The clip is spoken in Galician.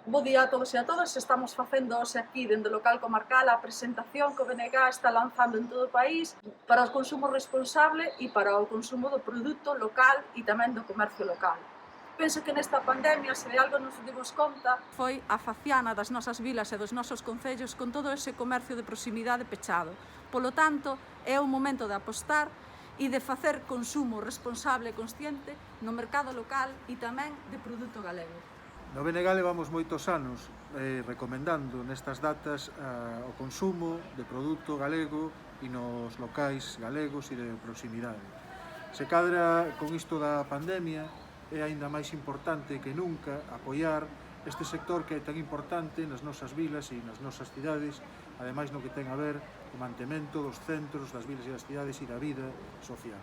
Bo día a todos e a todas, estamos facendo hoxe aquí dende o local comarcal a presentación que o BNG está lanzando en todo o país para o consumo responsable e para o consumo do produto local e tamén do comercio local. Penso que nesta pandemia, se de algo nos dimos conta, foi a faciana das nosas vilas e dos nosos concellos con todo ese comercio de proximidade pechado. Polo tanto, é o momento de apostar e de facer consumo responsable e consciente no mercado local e tamén de produto galego. No BNG levamos moitos anos recomendando nestas datas o consumo de produto galego e nos locais galegos e de proximidade. Se cadra con isto da pandemia é aínda máis importante que nunca apoiar este sector que é tan importante nas nosas vilas e nas nosas cidades, ademais no que ten a ver co mantemento dos centros das vilas e das cidades e da vida social.